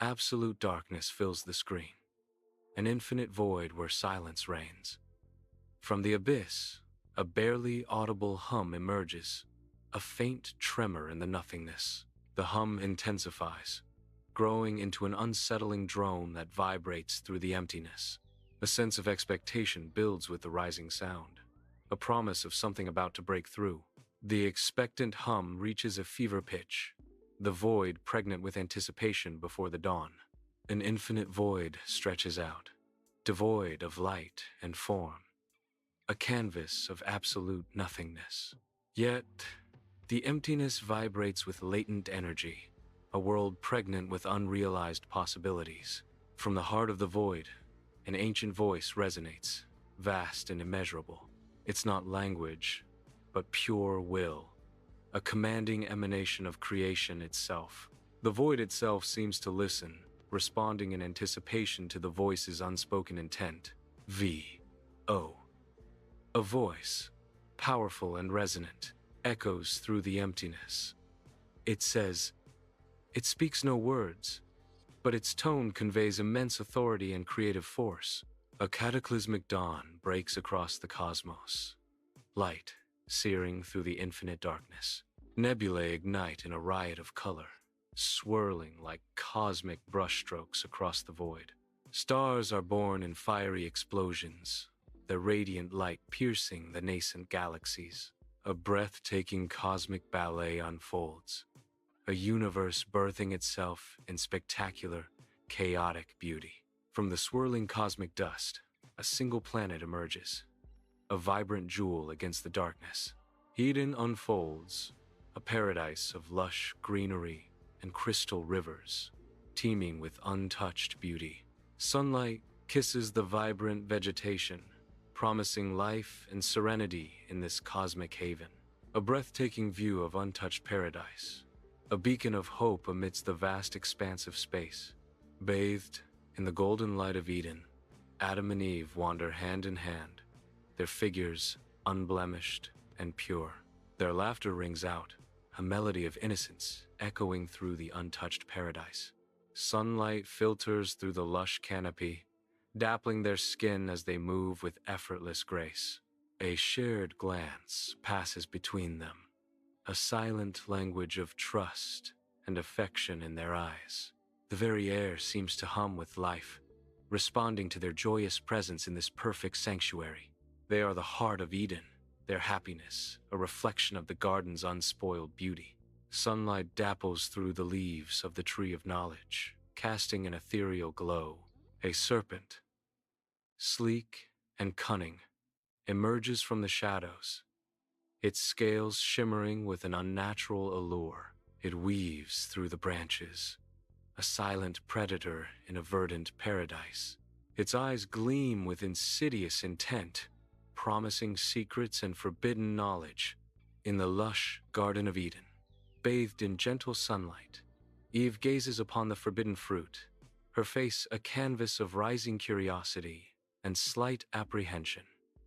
Absolute darkness fills the screen, an infinite void where silence reigns. From the abyss, a barely audible hum emerges, a faint tremor in the nothingness. The hum intensifies, growing into an unsettling drone that vibrates through the emptiness. A sense of expectation builds with the rising sound, a promise of something about to break through. The expectant hum reaches a fever pitch, the void pregnant with anticipation before the dawn. An infinite void stretches out, devoid of light and form, a canvas of absolute nothingness. Yet, the emptiness vibrates with latent energy, a world pregnant with unrealized possibilities. From the heart of the void, an ancient voice resonates, vast and immeasurable. It's not language, but pure will, a commanding emanation of creation itself. The void itself seems to listen, responding in anticipation to the voice's unspoken intent. V.O. A voice, powerful and resonant, echoes through the emptiness. It says, it speaks no words, but its tone conveys immense authority and creative force. A cataclysmic dawn breaks across the cosmos, light searing through the infinite darkness. Nebulae ignite in a riot of color, swirling like cosmic brushstrokes across the void. Stars are born in fiery explosions, their radiant light piercing the nascent galaxies. A breathtaking cosmic ballet unfolds, a universe birthing itself in spectacular, chaotic beauty. From the swirling cosmic dust, a single planet emerges, a vibrant jewel against the darkness. Eden unfolds, a paradise of lush greenery and crystal rivers, teeming with untouched beauty. Sunlight kisses the vibrant vegetation, promising life and serenity in this cosmic haven. A breathtaking view of untouched paradise, a beacon of hope amidst the vast expanse of space. Bathed in the golden light of Eden, Adam and Eve wander hand in hand, their figures unblemished and pure. Their laughter rings out, a melody of innocence echoing through the untouched paradise. Sunlight filters through the lush canopy, dappling their skin as they move with effortless grace. A shared glance passes between them, a silent language of trust and affection in their eyes. The very air seems to hum with life, responding to their joyous presence in this perfect sanctuary. They are the heart of Eden, their happiness, a reflection of the garden's unspoiled beauty. Sunlight dapples through the leaves of the tree of knowledge, casting an ethereal glow. A serpent, sleek and cunning, emerges from the shadows, its scales shimmering with an unnatural allure. It weaves through the branches, a silent predator in a verdant paradise. Its eyes gleam with insidious intent, promising secrets and forbidden knowledge. In the lush Garden of Eden, bathed in gentle sunlight, Eve gazes upon the forbidden fruit, her face a canvas of rising curiosity and slight apprehension.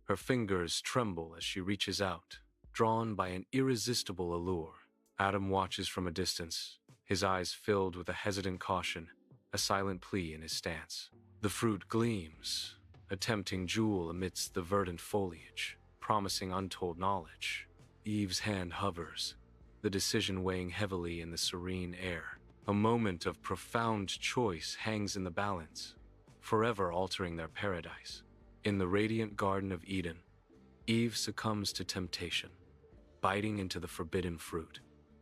Her fingers tremble as she reaches out, drawn by an irresistible allure. Adam watches from a distance, his eyes filled with a hesitant caution, a silent plea in his stance. The fruit gleams, a tempting jewel amidst the verdant foliage, promising untold knowledge. Eve's hand hovers, the decision weighing heavily in the serene air. A moment of profound choice hangs in the balance, forever altering their paradise. In the radiant Garden of Eden, Eve succumbs to temptation, biting into the forbidden fruit.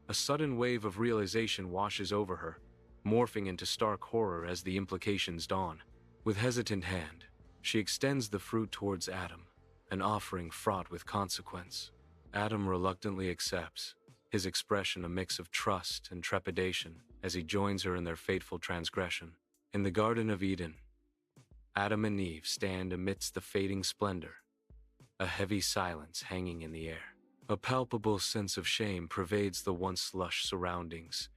A sudden wave of realization washes over her, morphing into stark horror as the implications dawn. With hesitant hand, she extends the fruit towards Adam, an offering fraught with consequence. Adam reluctantly accepts, his expression a mix of trust and trepidation as he joins her in their fateful transgression. In the Garden of Eden, Adam and Eve stand amidst the fading splendor, a heavy silence hanging in the air. A palpable sense of shame pervades the once lush surroundings,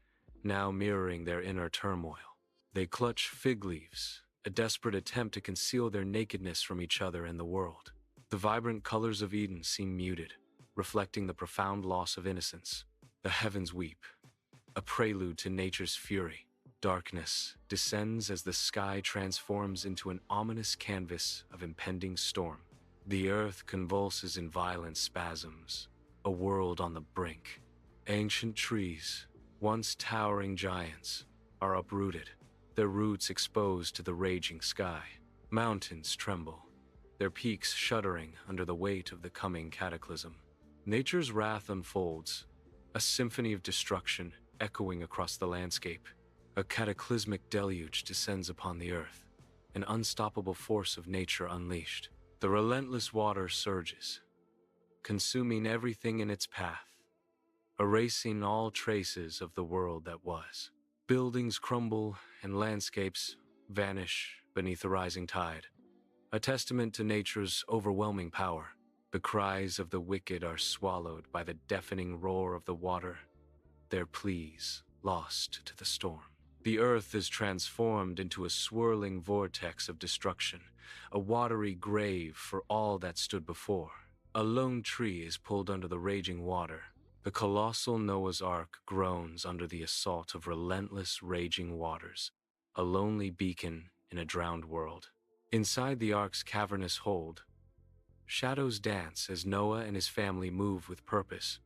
now mirroring their inner turmoil. They clutch fig leaves, a desperate attempt to conceal their nakedness from each other and the world. The vibrant colors of Eden seem muted, reflecting the profound loss of innocence. The heavens weep, a prelude to nature's fury. Darkness descends as the sky transforms into an ominous canvas of impending storm. The earth convulses in violent spasms, a world on the brink. Ancient trees, once towering giants, are uprooted, their roots exposed to the raging sky. Mountains tremble, their peaks shuddering under the weight of the coming cataclysm. Nature's wrath unfolds, a symphony of destruction echoing across the landscape. A cataclysmic deluge descends upon the earth, an unstoppable force of nature unleashed. The relentless water surges, consuming everything in its path, erasing all traces of the world that was. Buildings crumble and landscapes vanish beneath the rising tide, a testament to nature's overwhelming power. The cries of the wicked are swallowed by the deafening roar of the water, their pleas lost to the storm. The earth is transformed into a swirling vortex of destruction, a watery grave for all that stood before. A lone tree is pulled under the raging water. The colossal Noah's Ark groans under the assault of relentless raging waters, a lonely beacon in a drowned world. Inside the Ark's cavernous hold, shadows dance as Noah and his family move with purpose,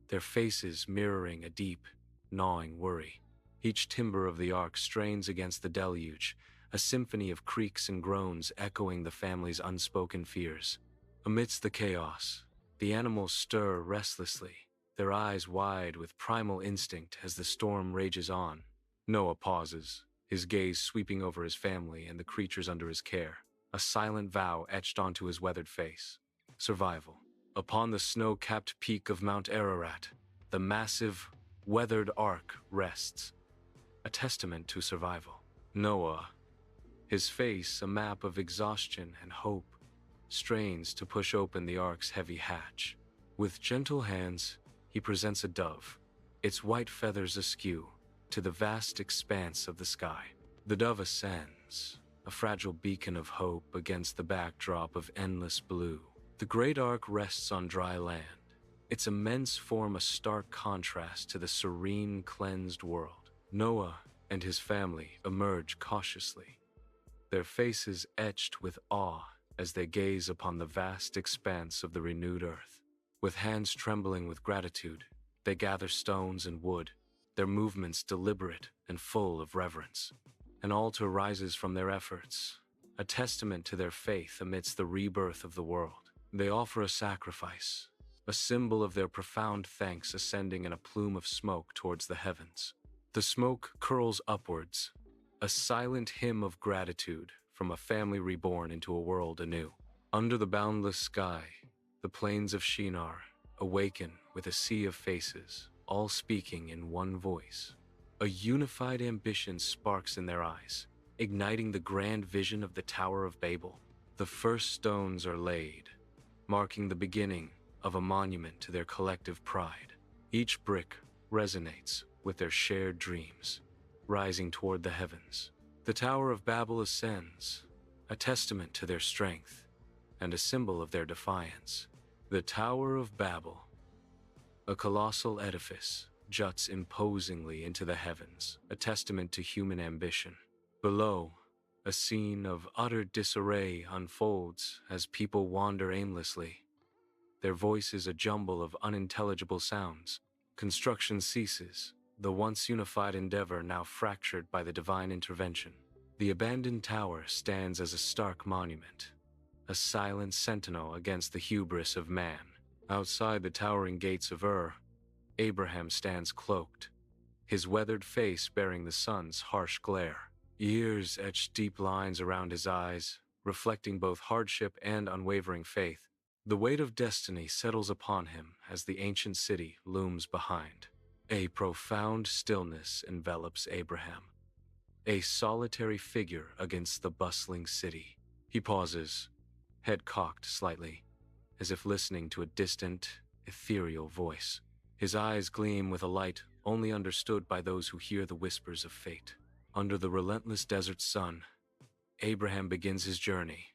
their faces mirroring a deep, gnawing worry. Each timber of the Ark strains against the deluge, a symphony of creaks and groans echoing the family's unspoken fears. Amidst the chaos, the animals stir restlessly, their eyes wide with primal instinct as the storm rages on. Noah pauses, his gaze sweeping over his family and the creatures under his care, a silent vow etched onto his weathered face. Survival. Upon the snow-capped peak of Mount Ararat, the massive, weathered Ark rests, a testament to survival. Noah, his face a map of exhaustion and hope, strains to push open the Ark's heavy hatch. With gentle hands, he presents a dove, its white feathers askew, to the vast expanse of the sky. The dove ascends, a fragile beacon of hope against the backdrop of endless blue. The great Ark rests on dry land, its immense form a stark contrast to the serene, cleansed world. Noah and his family emerge cautiously, their faces etched with awe as they gaze upon the vast expanse of the renewed earth. With hands trembling with gratitude, they gather stones and wood, their movements deliberate and full of reverence. An altar rises from their efforts, a testament to their faith amidst the rebirth of the world. They offer a sacrifice, a symbol of their profound thanks ascending in a plume of smoke towards the heavens. The smoke curls upwards, a silent hymn of gratitude from a family reborn into a world anew. Under the boundless sky, the plains of Shinar awaken with a sea of faces, all speaking in one voice. A unified ambition sparks in their eyes, igniting the grand vision of the Tower of Babel. The first stones are laid, marking the beginning of a monument to their collective pride. Each brick resonates with their shared dreams, rising toward the heavens. The Tower of Babel ascends, a testament to their strength and a symbol of their defiance. The Tower of Babel, a colossal edifice, juts imposingly into the heavens, a testament to human ambition. Below, a scene of utter disarray unfolds as people wander aimlessly, their voices a jumble of unintelligible sounds. Construction ceases, the once unified endeavor now fractured by the divine intervention. The abandoned tower stands as a stark monument, a silent sentinel against the hubris of man. Outside the towering gates of Ur, Abraham stands cloaked, his weathered face bearing the sun's harsh glare. Years etch deep lines around his eyes, reflecting both hardship and unwavering faith. The weight of destiny settles upon him as the ancient city looms behind. A profound stillness envelops Abraham, a solitary figure against the bustling city. He pauses, head cocked slightly, as if listening to a distant, ethereal voice. His eyes gleam with a light only understood by those who hear the whispers of fate. Under the relentless desert sun, Abraham begins his journey,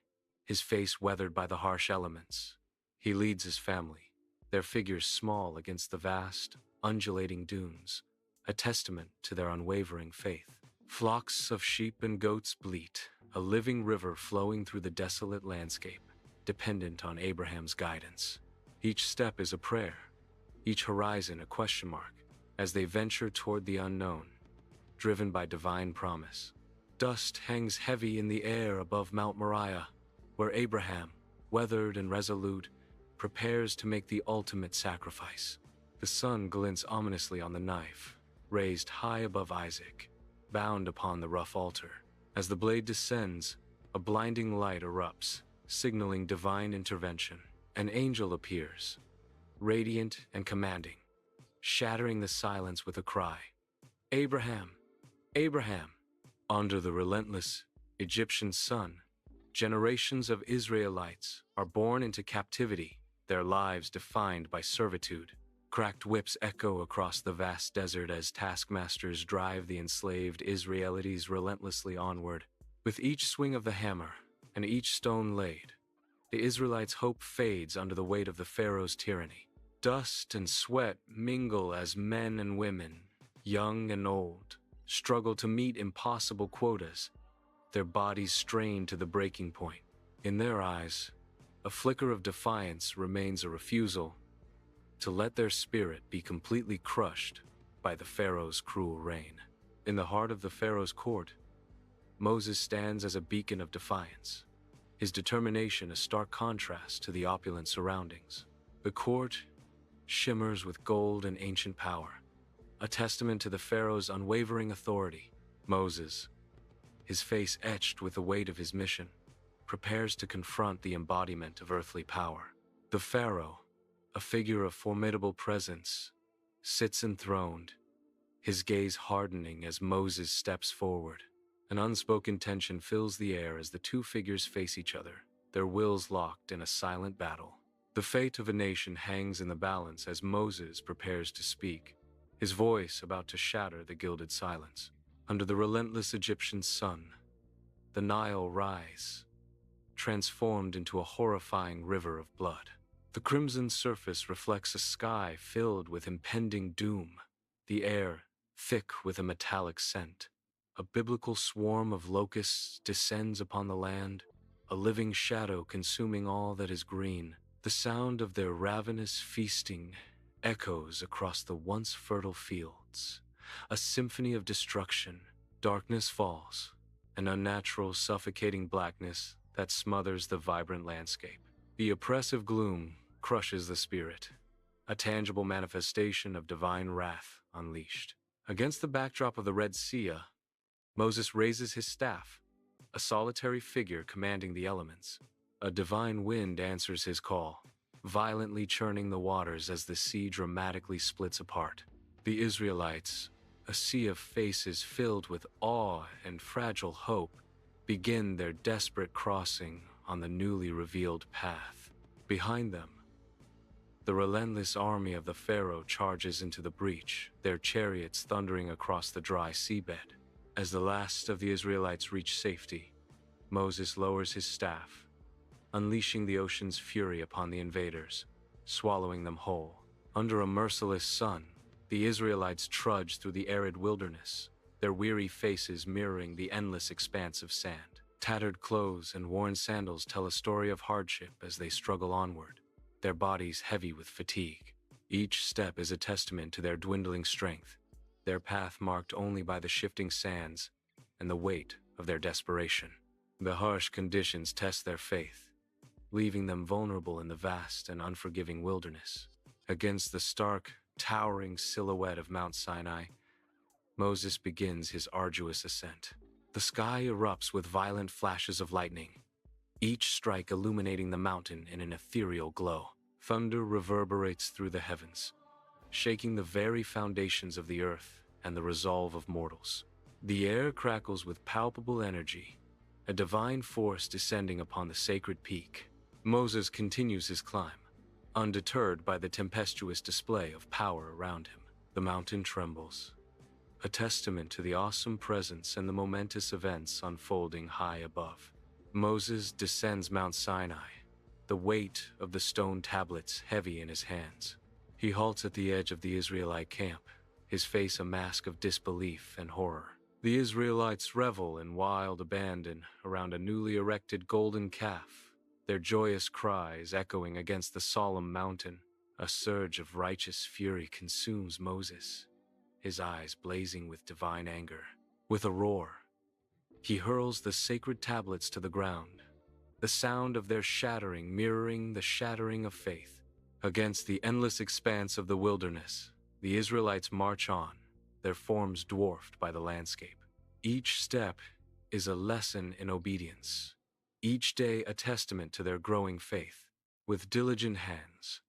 his face weathered by the harsh elements. He leads his family, their figures small against the vast, undulating dunes, a testament to their unwavering faith. Flocks of sheep and goats bleat, a living river flowing through the desolate landscape, dependent on Abraham's guidance. Each step is a prayer, each horizon a question mark, as they venture toward the unknown, driven by divine promise. Dust hangs heavy in the air above Mount Moriah, where Abraham, weathered and resolute, prepares to make the ultimate sacrifice. The sun glints ominously on the knife, raised high above Isaac, bound upon the rough altar. As the blade descends, a blinding light erupts, signaling divine intervention. An angel appears, radiant and commanding, shattering the silence with a cry. "Abraham! Abraham!" Under the relentless Egyptian sun, generations of Israelites are born into captivity, their lives defined by servitude. Cracked whips echo across the vast desert as taskmasters drive the enslaved Israelites relentlessly onward. With each swing of the hammer and each stone laid, the Israelites' hope fades under the weight of the Pharaoh's tyranny. Dust and sweat mingle as men and women, young and old, struggle to meet impossible quotas, their bodies strained to the breaking point. In their eyes, a flicker of defiance remains a refusal to let their spirit be completely crushed by the Pharaoh's cruel reign. In the heart of the Pharaoh's court, Moses stands as a beacon of defiance, his determination a stark contrast to the opulent surroundings. The court shimmers with gold and ancient power, a testament to the Pharaoh's unwavering authority. Moses, his face etched with the weight of his mission, prepares to confront the embodiment of earthly power. The Pharaoh, a figure of formidable presence, sits enthroned, his gaze hardening as Moses steps forward. An unspoken tension fills the air as the two figures face each other, their wills locked in a silent battle. The fate of a nation hangs in the balance as Moses prepares to speak, his voice about to shatter the gilded silence. Under the relentless Egyptian sun, the Nile rises, transformed into a horrifying river of blood. The crimson surface reflects a sky filled with impending doom, the air thick with a metallic scent. A biblical swarm of locusts descends upon the land, a living shadow consuming all that is green. The sound of their ravenous feasting echoes across the once fertile fields, a symphony of destruction. Darkness falls, an unnatural, suffocating blackness that smothers the vibrant landscape. The oppressive gloom crushes the spirit, a tangible manifestation of divine wrath unleashed. Against the backdrop of the Red Sea, Moses raises his staff, a solitary figure commanding the elements. A divine wind answers his call, violently churning the waters as the sea dramatically splits apart. The Israelites, a sea of faces filled with awe and fragile hope, begin their desperate crossing on the newly revealed path. Behind them, the relentless army of the Pharaoh charges into the breach, their chariots thundering across the dry seabed. As the last of the Israelites reach safety, Moses lowers his staff, unleashing the ocean's fury upon the invaders, swallowing them whole. Under a merciless sun, the Israelites trudge through the arid wilderness, their weary faces mirroring the endless expanse of sand. Tattered clothes and worn sandals tell a story of hardship as they struggle onward, their bodies heavy with fatigue. Each step is a testament to their dwindling strength, their path marked only by the shifting sands and the weight of their desperation. The harsh conditions test their faith, leaving them vulnerable in the vast and unforgiving wilderness. Against the stark, towering silhouette of Mount Sinai, Moses begins his arduous ascent. The sky erupts with violent flashes of lightning, each strike illuminating the mountain in an ethereal glow. Thunder reverberates through the heavens, shaking the very foundations of the earth and the resolve of mortals. The air crackles with palpable energy, a divine force descending upon the sacred peak. Moses continues his climb, undeterred by the tempestuous display of power around him. The mountain trembles, a testament to the awesome presence and the momentous events unfolding high above. Moses descends Mount Sinai, the weight of the stone tablets heavy in his hands. He halts at the edge of the Israelite camp, his face a mask of disbelief and horror. The Israelites revel in wild abandon around a newly erected golden calf, their joyous cries echoing against the solemn mountain. A surge of righteous fury consumes Moses, his eyes blazing with divine anger. With a roar, he hurls the sacred tablets to the ground, the sound of their shattering mirroring the shattering of faith. Against the endless expanse of the wilderness, the Israelites march on, their forms dwarfed by the landscape. Each step is a lesson in obedience, each day a testament to their growing faith. With diligent hands,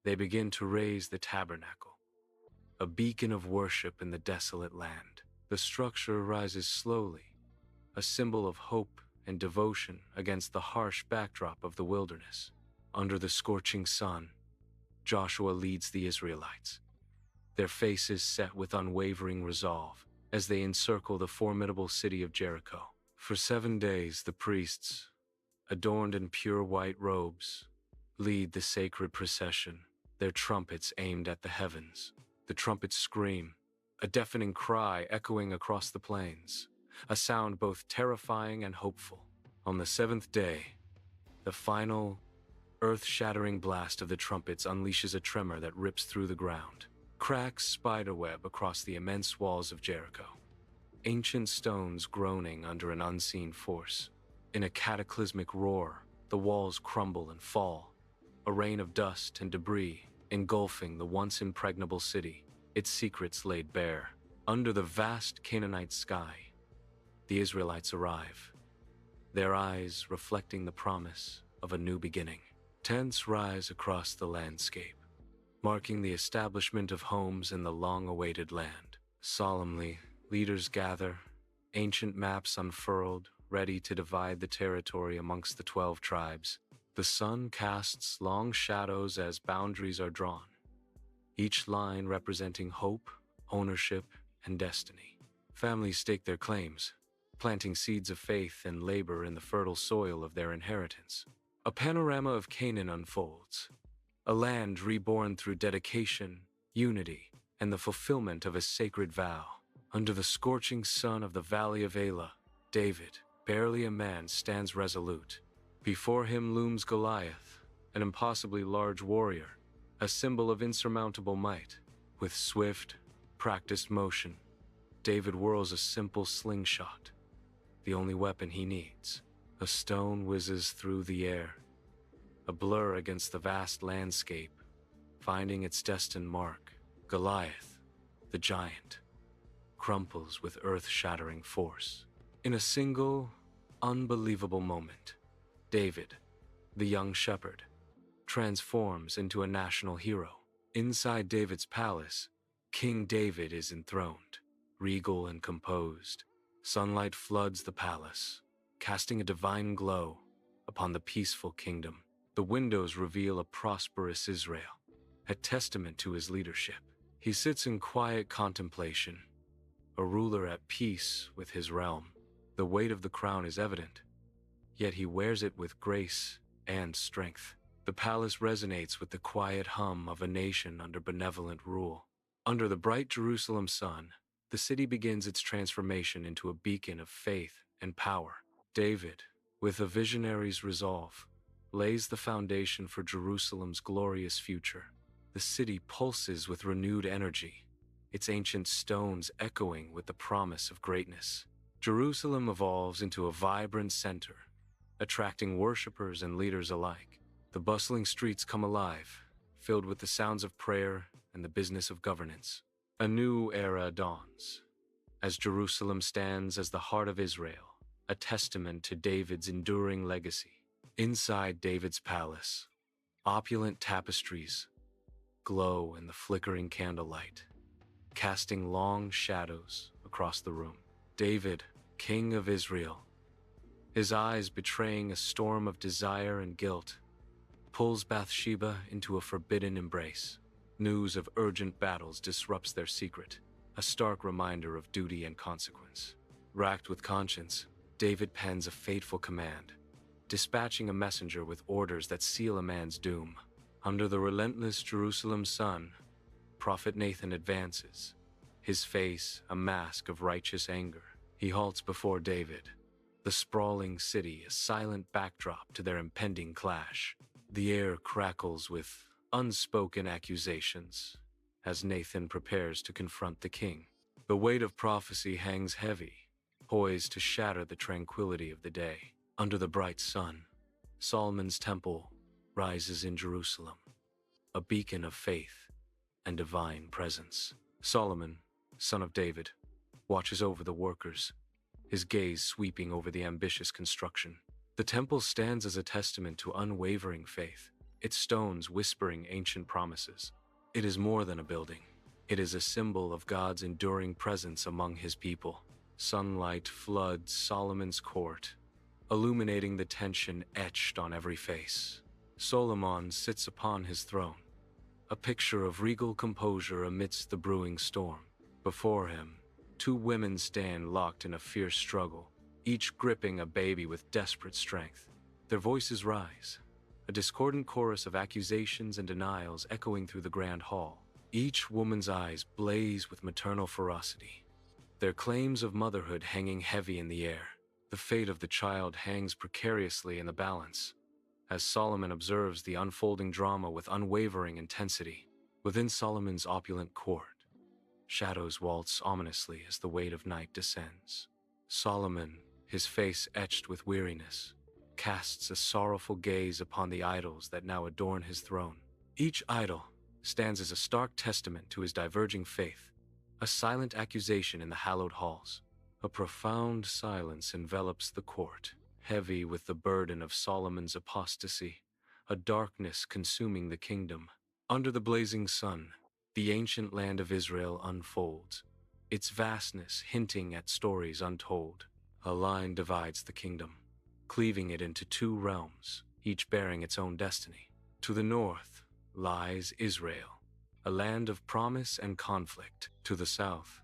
they begin to raise the tabernacle, a beacon of worship in the desolate land. The structure rises slowly, a symbol of hope and devotion against the harsh backdrop of the wilderness. Under the scorching sun, Joshua leads the Israelites, their faces set with unwavering resolve as they encircle the formidable city of Jericho. For 7 days, the priests, adorned in pure white robes, lead the sacred procession, their trumpets aimed at the heavens. The trumpets scream, a deafening cry echoing across the plains, a sound both terrifying and hopeful. On the 7th day, the final, earth-shattering blast of the trumpets unleashes a tremor that rips through the ground, cracks spiderweb across the immense walls of Jericho, ancient stones groaning under an unseen force. In a cataclysmic roar, the walls crumble and fall, a rain of dust and debris engulfing the once impregnable city, its secrets laid bare. Under the vast Canaanite sky, the Israelites arrive, their eyes reflecting the promise of a new beginning. Tents rise across the landscape, marking the establishment of homes in the long-awaited land. Solemnly, leaders gather, ancient maps unfurled, ready to divide the territory amongst the 12 tribes. The sun casts long shadows as boundaries are drawn, each line representing hope, ownership, and destiny. Families stake their claims, planting seeds of faith and labor in the fertile soil of their inheritance. A panorama of Canaan unfolds, a land reborn through dedication, unity, and the fulfillment of a sacred vow. Under the scorching sun of the valley of Elah, David, barely a man, stands resolute. Before him looms Goliath, an impossibly large warrior, a symbol of insurmountable might. With swift, practiced motion, David whirls a simple slingshot, the only weapon he needs. A stone whizzes through the air, a blur against the vast landscape, finding its destined mark. Goliath, the giant, crumples with earth-shattering force. In a single, unbelievable moment, David, the young shepherd, transforms into a national hero. Inside David's palace, King David is enthroned, regal and composed. Sunlight floods the palace, casting a divine glow upon the peaceful kingdom. The windows reveal a prosperous Israel, a testament to his leadership. He sits in quiet contemplation, a ruler at peace with his realm. The weight of the crown is evident, yet he wears it with grace and strength. The palace resonates with the quiet hum of a nation under benevolent rule. Under the bright Jerusalem sun, the city begins its transformation into a beacon of faith and power. David, with a visionary's resolve, lays the foundation for Jerusalem's glorious future. The city pulses with renewed energy, its ancient stones echoing with the promise of greatness. Jerusalem evolves into a vibrant center, attracting worshipers and leaders alike. The bustling streets come alive, filled with the sounds of prayer and the business of governance. A new era dawns, as Jerusalem stands as the heart of Israel, a testament to David's enduring legacy. Inside David's palace, opulent tapestries glow in the flickering candlelight, casting long shadows across the room. David, King of Israel, his eyes betraying a storm of desire and guilt, pulls Bathsheba into a forbidden embrace. News of urgent battles disrupts their secret, a stark reminder of duty and consequence. Racked with conscience, David pens a fateful command, dispatching a messenger with orders that seal a man's doom. Under the relentless Jerusalem sun, Prophet Nathan advances, his face a mask of righteous anger. He halts before David, the sprawling city a silent backdrop to their impending clash. The air crackles with unspoken accusations as Nathan prepares to confront the king. The weight of prophecy hangs heavy, poised to shatter the tranquility of the day. Under the bright sun, Solomon's temple rises in Jerusalem, a beacon of faith and divine presence. Solomon, son of David, watches over the workers, his gaze sweeping over the ambitious construction. The temple stands as a testament to unwavering faith, its stones whispering ancient promises. It is more than a building. It is a symbol of God's enduring presence among his people. Sunlight floods Solomon's court, illuminating the tension etched on every face. Solomon sits upon his throne, a picture of regal composure amidst the brewing storm. Before him, two women stand locked in a fierce struggle, each gripping a baby with desperate strength. Their voices rise, a discordant chorus of accusations and denials echoing through the grand hall. Each woman's eyes blaze with maternal ferocity, their claims of motherhood hanging heavy in the air. The fate of the child hangs precariously in the balance, as Solomon observes the unfolding drama with unwavering intensity. Within Solomon's opulent court, shadows waltz ominously as the weight of night descends. Solomon, his face etched with weariness, casts a sorrowful gaze upon the idols that now adorn his throne. Each idol stands as a stark testament to his diverging faith, a silent accusation in the hallowed halls. A profound silence envelops the court, heavy with the burden of Solomon's apostasy, a darkness consuming the kingdom. Under the blazing sun, the ancient land of Israel unfolds, its vastness hinting at stories untold. A line divides the kingdom, cleaving it into two realms, each bearing its own destiny. To the north lies Israel, a land of promise and conflict. To the south,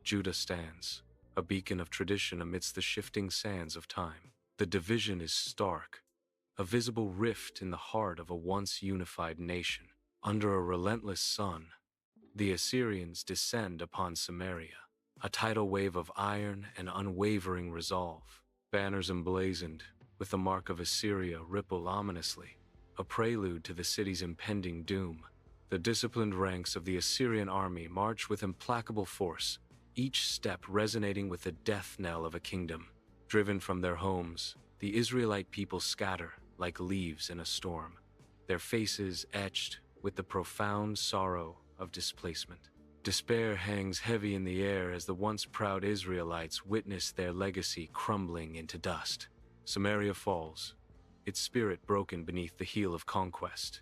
Judah stands, a beacon of tradition amidst the shifting sands of time. The division is stark, a visible rift in the heart of a once unified nation. Under a relentless sun, the Assyrians descend upon Samaria, a tidal wave of iron and unwavering resolve. Banners emblazoned with the mark of Assyria ripple ominously, a prelude to the city's impending doom. The disciplined ranks of the Assyrian army march with implacable force, each step resonating with the death knell of a kingdom. Driven from their homes, the Israelite people scatter like leaves in a storm, their faces etched with the profound sorrow of displacement. Despair hangs heavy in the air as the once proud Israelites witness their legacy crumbling into dust. Samaria falls, its spirit broken beneath the heel of conquest,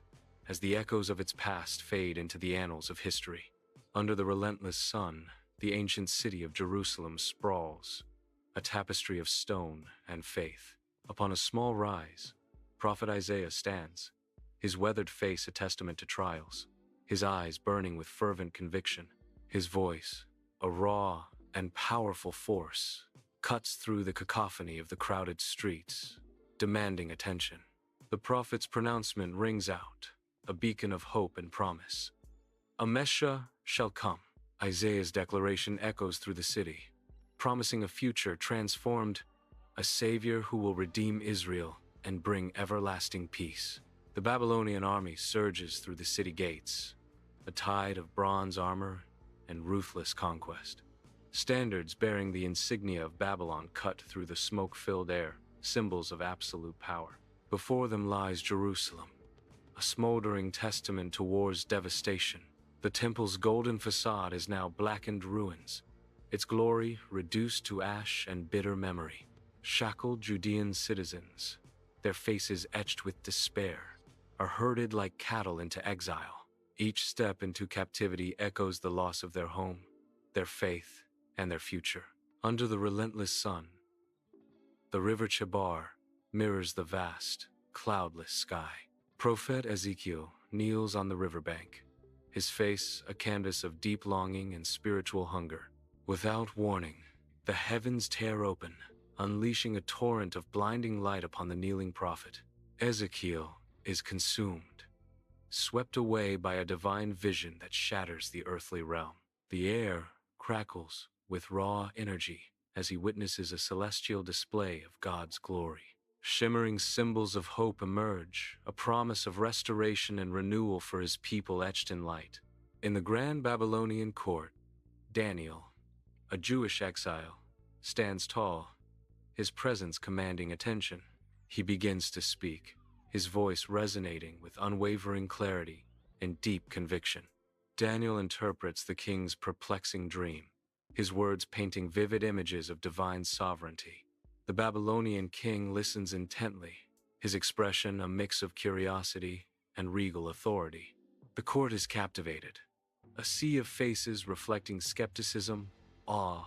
as the echoes of its past fade into the annals of history. Under the relentless sun, the ancient city of Jerusalem sprawls, a tapestry of stone and faith. Upon a small rise, Prophet Isaiah stands, his weathered face a testament to trials, his eyes burning with fervent conviction. His voice, a raw and powerful force, cuts through the cacophony of the crowded streets, demanding attention. The prophet's pronouncement rings out, a beacon of hope and promise. A Messiah shall come. Isaiah's declaration echoes through the city, promising a future transformed, a savior who will redeem Israel and bring everlasting peace. The Babylonian army surges through the city gates, a tide of bronze armor and ruthless conquest. Standards bearing the insignia of Babylon cut through the smoke-filled air, symbols of absolute power. Before them lies Jerusalem, a smoldering testament to war's devastation. The temple's golden facade is now blackened ruins, its glory reduced to ash and bitter memory. Shackled Judean citizens, their faces etched with despair, are herded like cattle into exile. Each step into captivity echoes the loss of their home, their faith, and their future. Under the relentless sun, the river Chebar mirrors the vast, cloudless sky. Prophet Ezekiel kneels on the riverbank, his face a canvas of deep longing and spiritual hunger. Without warning, the heavens tear open, unleashing a torrent of blinding light upon the kneeling prophet. Ezekiel is consumed, swept away by a divine vision that shatters the earthly realm. The air crackles with raw energy as he witnesses a celestial display of God's glory. Shimmering symbols of hope emerge, a promise of restoration and renewal for his people etched in light. In the grand Babylonian court, Daniel, a Jewish exile, stands tall, his presence commanding attention. He begins to speak, his voice resonating with unwavering clarity and deep conviction. Daniel interprets the king's perplexing dream, his words painting vivid images of divine sovereignty. The Babylonian king listens intently, his expression a mix of curiosity and regal authority. The court is captivated, a sea of faces reflecting skepticism, awe,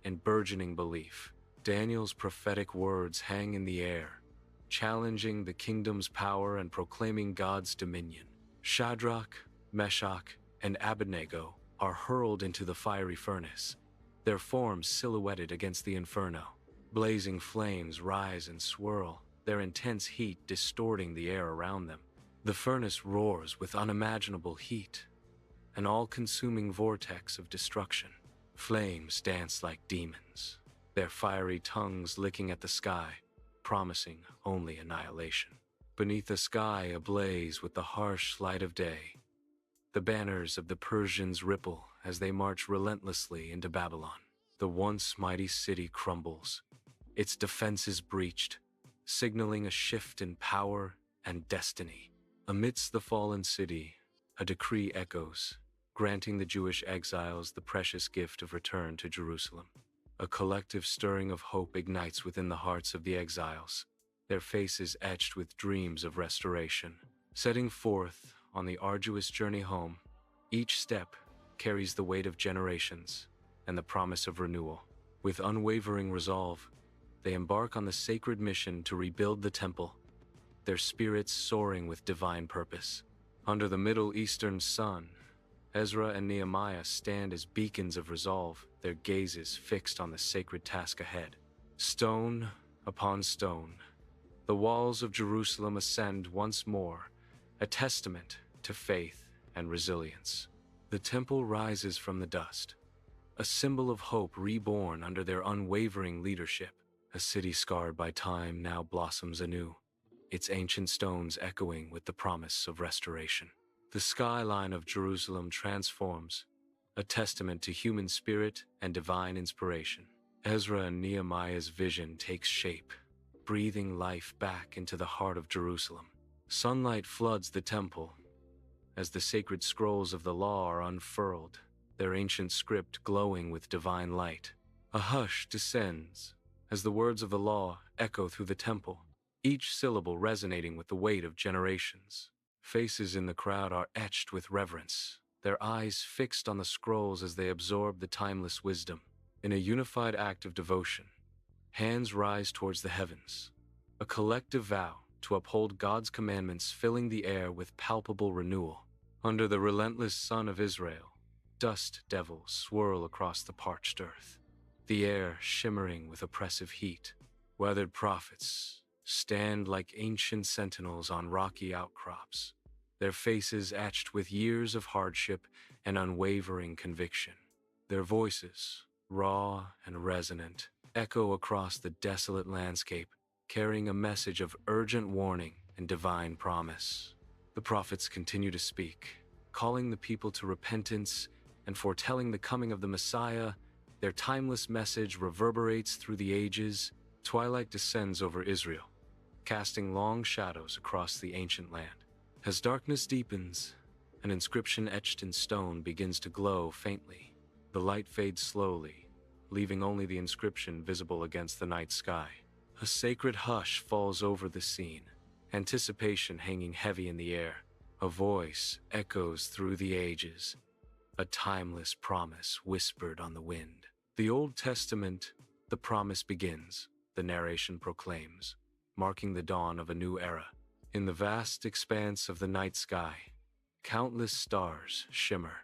and burgeoning belief. Daniel's prophetic words hang in the air, challenging the kingdom's power and proclaiming God's dominion. Shadrach, Meshach, and Abednego are hurled into the fiery furnace, their forms silhouetted against the inferno. Blazing flames rise and swirl, their intense heat distorting the air around them. The furnace roars with unimaginable heat, an all-consuming vortex of destruction. Flames dance like demons, their fiery tongues licking at the sky, promising only annihilation. Beneath a sky ablaze with the harsh light of day, the banners of the Persians ripple as they march relentlessly into Babylon. The once mighty city crumbles, its defenses breached, signaling a shift in power and destiny. Amidst the fallen city, a decree echoes, granting the Jewish exiles the precious gift of return to Jerusalem. A collective stirring of hope ignites within the hearts of the exiles, their faces etched with dreams of restoration. Setting forth on the arduous journey home, each step carries the weight of generations and the promise of renewal. With unwavering resolve, they embark on the sacred mission to rebuild the temple, their spirits soaring with divine purpose. Under the Middle Eastern sun, Ezra and Nehemiah stand as beacons of resolve, their gazes fixed on the sacred task ahead. Stone upon stone, the walls of Jerusalem ascend once more, a testament to faith and resilience. The temple rises from the dust, a symbol of hope reborn under their unwavering leadership. A city scarred by time now blossoms anew, its ancient stones echoing with the promise of restoration. The skyline of Jerusalem transforms, a testament to human spirit and divine inspiration. Ezra and Nehemiah's vision takes shape, breathing life back into the heart of Jerusalem. Sunlight floods the temple as the sacred scrolls of the law are unfurled, their ancient script glowing with divine light. A hush descends as the words of the law echo through the temple, each syllable resonating with the weight of generations. Faces in the crowd are etched with reverence, their eyes fixed on the scrolls as they absorb the timeless wisdom. In a unified act of devotion, hands rise towards the heavens, a collective vow to uphold God's commandments filling the air with palpable renewal. Under the relentless sun of Israel, dust devils swirl across the parched earth, the air shimmering with oppressive heat. Weathered prophets stand like ancient sentinels on rocky outcrops, their faces etched with years of hardship and unwavering conviction. Their voices, raw and resonant, echo across the desolate landscape, carrying a message of urgent warning and divine promise. The prophets continue to speak, calling the people to repentance and foretelling the coming of the Messiah. Their timeless message reverberates through the ages. Twilight descends over Israel, casting long shadows across the ancient land. As darkness deepens, an inscription etched in stone begins to glow faintly. The light fades slowly, leaving only the inscription visible against the night sky. A sacred hush falls over the scene, anticipation hanging heavy in the air. A voice echoes through the ages, a timeless promise whispered on the wind. The Old Testament, the promise begins, the narration proclaims, marking the dawn of a new era. In the vast expanse of the night sky, countless stars shimmer,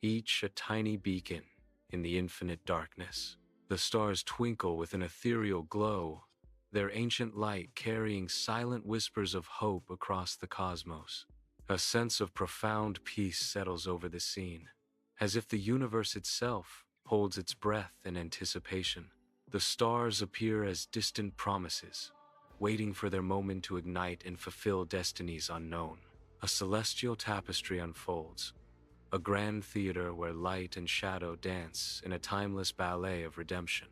each a tiny beacon in the infinite darkness. The stars twinkle with an ethereal glow, their ancient light carrying silent whispers of hope across the cosmos. A sense of profound peace settles over the scene, as if the universe itself holds its breath in anticipation. The stars appear as distant promises, waiting for their moment to ignite and fulfill destinies unknown. A celestial tapestry unfolds, a grand theater where light and shadow dance in a timeless ballet of redemption.